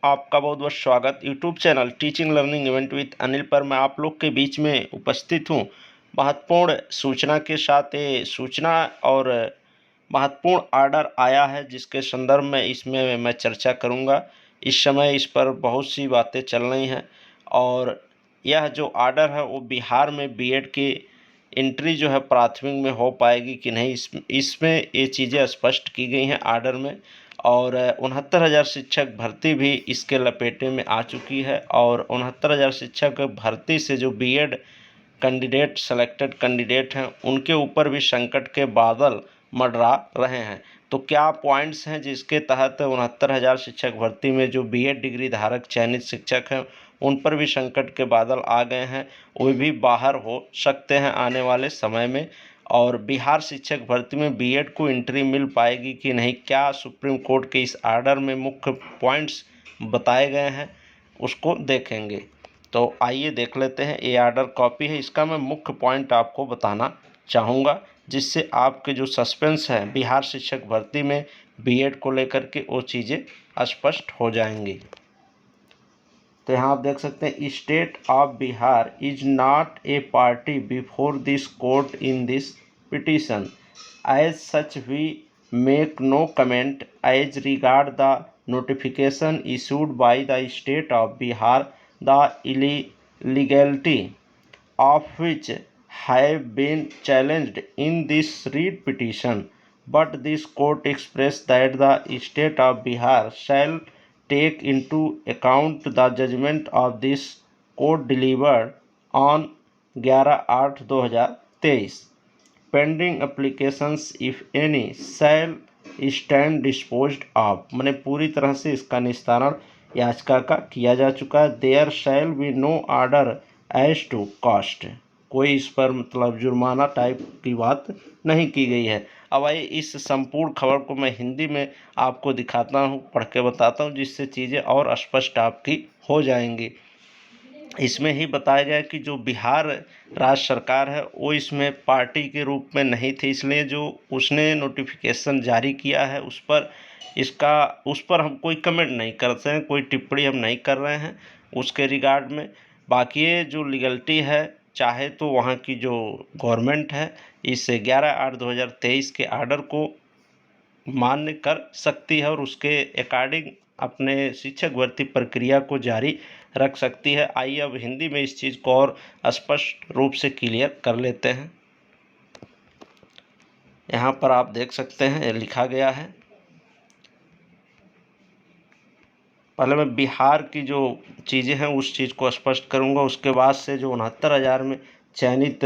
आपका बहुत बहुत स्वागत YouTube channel teaching learning event with Anil पर मैं आप लोग के बीच में उपस्थित हूं। महत्वपूर्ण सूचना के साथ ये सूचना और महत्वपूर्ण ऑर्डर आया है जिसके संदर्भ में इसमें मैं चर्चा करूंगा। इस समय इस पर बहुत सी बातें चल रही हैं और यह जो ऑर्डर है वो बिहार में बीएड की एंट्री जो है प्राथमिक में हो पाएगी कि नहीं, इसमें ये चीज़ें स्पष्ट की गई हैं ऑर्डर में। और 69,000 शिक्षक भर्ती भी इसके लपेटे में आ चुकी है और 69,000 शिक्षक भर्ती से जो बीएड कैंडिडेट सेलेक्टेड कैंडिडेट हैं उनके ऊपर भी संकट के बादल मंडरा रहे हैं। तो क्या पॉइंट्स हैं जिसके तहत 69,000 शिक्षक भर्ती में जो बीएड डिग्री धारक चयनित शिक्षक हैं उन पर भी संकट के बादल आ गए हैं, वो भी बाहर हो सकते हैं आने वाले समय में। और बिहार शिक्षक भर्ती में बीएड को एंट्री मिल पाएगी कि नहीं, क्या सुप्रीम कोर्ट के इस आर्डर में मुख्य पॉइंट्स बताए गए हैं उसको देखेंगे। तो आइए देख लेते हैं। ये आर्डर कॉपी है, इसका मैं मुख्य पॉइंट आपको बताना चाहूँगा जिससे आपके जो सस्पेंस है बिहार शिक्षक भर्ती में बीएड को लेकर के वो चीज़ें स्पष्ट हो जाएंगी। तो यहाँ आप देख सकते हैं, state of Bihar is not a party before this court in this petition, as such we make no comment as regard the notification issued by the state of Bihar, the illegality of which have been challenged in this read petition. But this court expressed that the state of Bihar shall take into account the judgment of this court delivered on 11/8/2023. Pending applications if any shall stand disposed of, मैंने पूरी तरह से इसका निस्तारण याचिका का किया जा चुका है। There shall be no order as to cost, कोई इस पर मतलब जुर्माना टाइप की बात नहीं की गई है। अब आइए इस संपूर्ण खबर को मैं हिंदी में आपको दिखाता हूँ, पढ़ के बताता हूँ जिससे चीज़ें और स्पष्ट आपकी हो जाएंगी। इसमें ही बताया गया कि जो बिहार राज्य सरकार है वो इसमें पार्टी के रूप में नहीं थी, इसलिए जो उसने नोटिफिकेशन जारी किया है उस पर हम कोई कमेंट नहीं करते हैं, कोई टिप्पणी हम नहीं कर रहे हैं उसके रिगार्ड में। बाकी ये जो लीगलिटी है, चाहे तो वहाँ की जो गवर्नमेंट है इस 11/8/2023 के आर्डर को मान्य कर सकती है और उसके अकॉर्डिंग अपने शिक्षक भर्ती प्रक्रिया को जारी रख सकती है। आइए अब हिंदी में इस चीज़ को और स्पष्ट रूप से क्लियर कर लेते हैं। यहाँ पर आप देख सकते हैं ये लिखा गया है। पहले मैं बिहार की जो चीज़ें हैं उस चीज़ को स्पष्ट करूँगा, उसके बाद से जो 69,000 में चयनित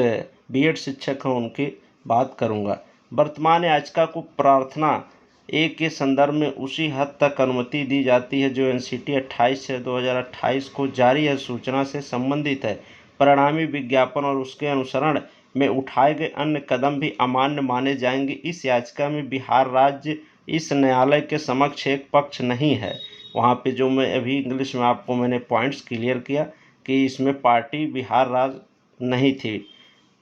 बीएड शिक्षक हैं उनकी बात करूँगा। वर्तमान याचिका को प्रार्थना ए के संदर्भ में उसी हद तक अनुमति दी जाती है जो एनसीटी 28/2028 को जारी है सूचना से संबंधित है। परिणामी विज्ञापन और उसके अनुसरण में उठाए गए अन्य कदम भी अमान्य माने जाएंगे। इस याचिका में बिहार राज्य इस न्यायालय के समक्ष एक पक्ष नहीं है। वहाँ पे जो मैं अभी इंग्लिश में आपको मैंने पॉइंट्स क्लियर किया कि इसमें पार्टी बिहार राज्य नहीं थी।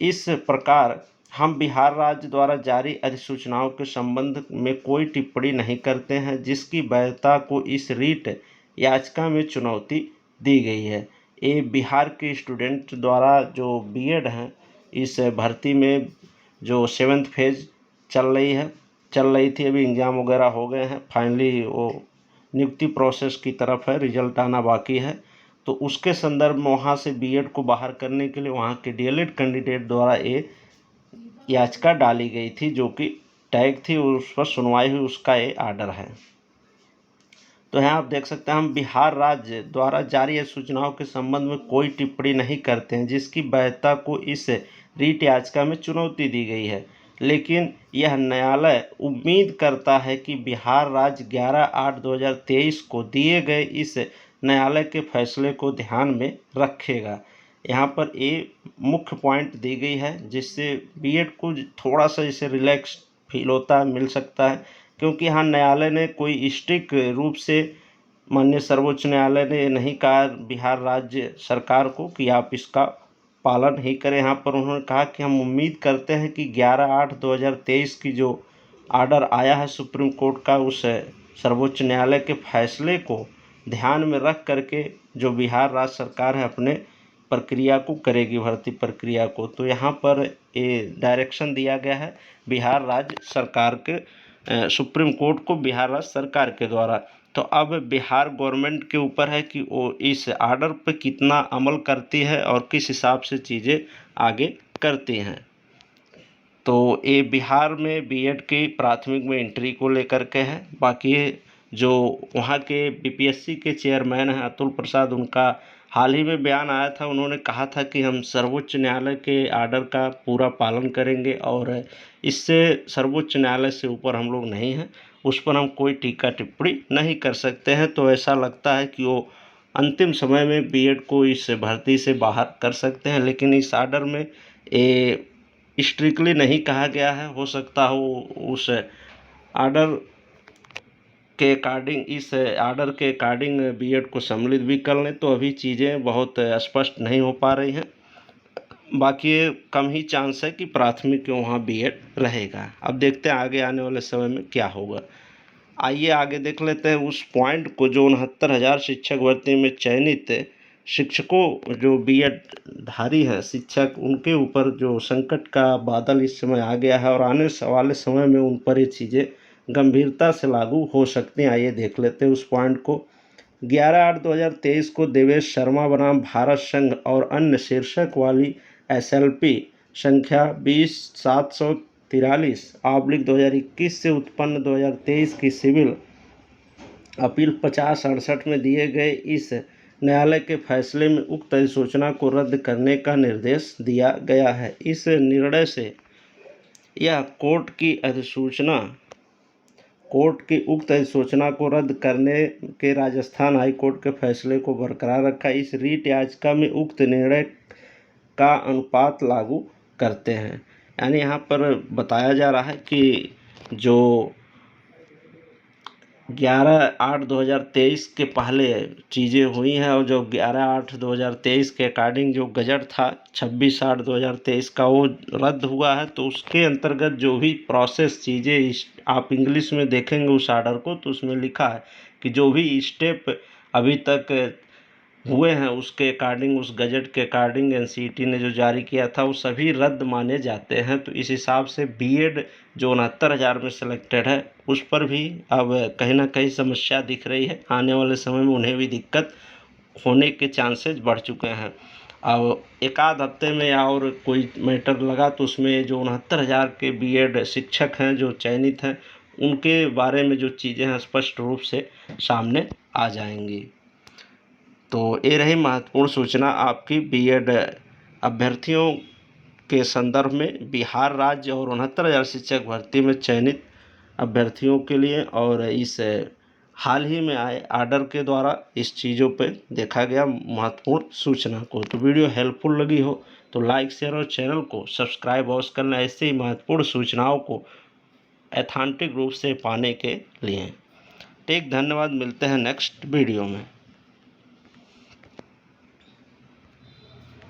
इस प्रकार हम बिहार राज्य द्वारा जारी अधिसूचनाओं के संबंध में कोई टिप्पणी नहीं करते हैं जिसकी वैधता को इस रीट याचिका में चुनौती दी गई है। ये बिहार के स्टूडेंट द्वारा जो बीएड हैं इस भर्ती में जो 7th फेज चल रही थी, अभी एग्ज़ाम वगैरह हो गए हैं, फाइनली वो नियुक्ति प्रोसेस की तरफ है, रिजल्ट आना बाकी है। तो उसके संदर्भ में वहाँ से बीएड को बाहर करने के लिए वहाँ के डीएलएड कैंडिडेट द्वारा ये याचिका डाली गई थी जो कि टैग थी और उस पर सुनवाई हुई, उसका ये आर्डर है। तो यहाँ आप देख सकते हैं, हम बिहार राज्य द्वारा जारी सूचनाओं के संबंध में कोई टिप्पणी नहीं करते हैं जिसकी वैधता को इस रीट याचिका में चुनौती दी गई है, लेकिन यह न्यायालय उम्मीद करता है कि बिहार राज्य 11/8/2023 को दिए गए इस न्यायालय के फैसले को ध्यान में रखेगा। यहाँ पर ये मुख्य पॉइंट दी गई है जिससे बीएड को थोड़ा सा इसे रिलैक्स फील होता है, मिल सकता है, क्योंकि यहाँ न्यायालय ने कोई स्ट्रिक्ट रूप से, माननीय सर्वोच्च न्यायालय ने नहीं कहा बिहार राज्य सरकार को कि आप इसका पालन ही करें। यहाँ पर उन्होंने कहा कि हम उम्मीद करते हैं कि 11/8/2023 की जो आर्डर आया है सुप्रीम कोर्ट का उस सर्वोच्च न्यायालय के फैसले को ध्यान में रख करके जो बिहार राज्य सरकार है अपने प्रक्रिया को करेगी, भर्ती प्रक्रिया को। तो यहाँ पर ये डायरेक्शन दिया गया है बिहार राज्य सरकार के सुप्रीम कोर्ट को, बिहार राज्य सरकार के द्वारा। तो अब बिहार गवर्नमेंट के ऊपर है कि वो इस आर्डर पर कितना अमल करती है और किस हिसाब से चीज़ें आगे करती हैं। तो ये बिहार में बीएड की प्राथमिक में एंट्री को लेकर के है। बाकी जो वहाँ के बीपीएससी के चेयरमैन हैं अतुल प्रसाद, उनका हाल ही में बयान आया था। उन्होंने कहा था कि हम सर्वोच्च न्यायालय के आर्डर का पूरा पालन करेंगे और इससे सर्वोच्च न्यायालय से ऊपर हम लोग नहीं हैं, उस पर हम कोई टीका टिप्पणी नहीं कर सकते हैं। तो ऐसा लगता है कि वो अंतिम समय में बीएड को इस भर्ती से बाहर कर सकते हैं, लेकिन इस आर्डर में ये स्ट्रिक्टली नहीं कहा गया है। हो सकता हो उस आर्डर के अकॉर्डिंग, इस आर्डर के अकॉर्डिंग बीएड को सम्मिलित भी कर लें। तो अभी चीज़ें बहुत स्पष्ट नहीं हो पा रही हैं। बाकी कम ही चांस है कि प्राथमिक में वहाँ बीएड रहेगा। अब देखते हैं आगे आने वाले समय में क्या होगा। आइए आगे देख लेते हैं उस पॉइंट को जो 69,000 शिक्षक भर्ती में चयनित शिक्षकों जो बीएड धारी हैं शिक्षक, उनके ऊपर जो संकट का बादल इस समय आ गया है और आने वाले समय में उन पर ये चीज़ें गंभीरता से लागू हो सकती हैं। आइए देख लेते हैं उस पॉइंट को। 11/8/2023 को देवेश शर्मा बनाम भारत संघ और अन्य शीर्षक वाली एसएलपी संख्या 20/743/2021 से उत्पन्न 2023 की सिविल अपील 5068 में दिए गए इस न्यायालय के फैसले में उक्त अधिसूचना को रद्द करने का निर्देश दिया गया है। इस निर्णय से यह कोर्ट की उक्त अधिसूचना को रद्द करने के राजस्थान हाई कोर्ट के फैसले को बरकरार रखा। इस रीट याचिका में उक्त निर्णय का अनुपात लागू करते हैं। यानी यहाँ पर बताया जा रहा है कि जो 11/8/2023 के पहले चीज़ें हुई हैं और जो 11/8/2023 के अकॉर्डिंग जो गजट था 26/8/2023 का वो रद्द हुआ है। तो उसके अंतर्गत जो भी प्रोसेस चीज़ें आप इंग्लिश में देखेंगे उस आर्डर को, तो उसमें लिखा है कि जो भी स्टेप अभी तक हुए हैं उसके अकॉर्डिंग, उस गजट के अकॉर्डिंग एनसीईटी ने जो जारी किया था वो सभी रद्द माने जाते हैं। तो इस हिसाब से बीएड जो 69,000 में सिलेक्टेड है उस पर भी अब कहीं ना कहीं समस्या दिख रही है। आने वाले समय में उन्हें भी दिक्कत होने के चांसेस बढ़ चुके हैं। अब एक आध हफ्ते में या और कोई मैटर लगा तो उसमें जो 69,000 के बीएड शिक्षक हैं जो चयनित हैं उनके बारे में जो चीज़ें हैं स्पष्ट रूप से सामने आ जाएंगी। तो ये रही महत्वपूर्ण सूचना आपकी बीएड अभ्यर्थियों के संदर्भ में बिहार राज्य और 69,000 शिक्षक भर्ती में चयनित अभ्यर्थियों के लिए। और इस हाल ही में आए आर्डर के द्वारा इस चीज़ों पे देखा गया महत्वपूर्ण सूचना को। तो वीडियो हेल्पफुल लगी हो तो लाइक शेयर और चैनल को सब्सक्राइब अवश्य करना, ऐसे ही महत्वपूर्ण सूचनाओं को ऑथेंटिक रूप से पाने के लिए। ठीक, धन्यवाद। मिलते हैं नेक्स्ट वीडियो में।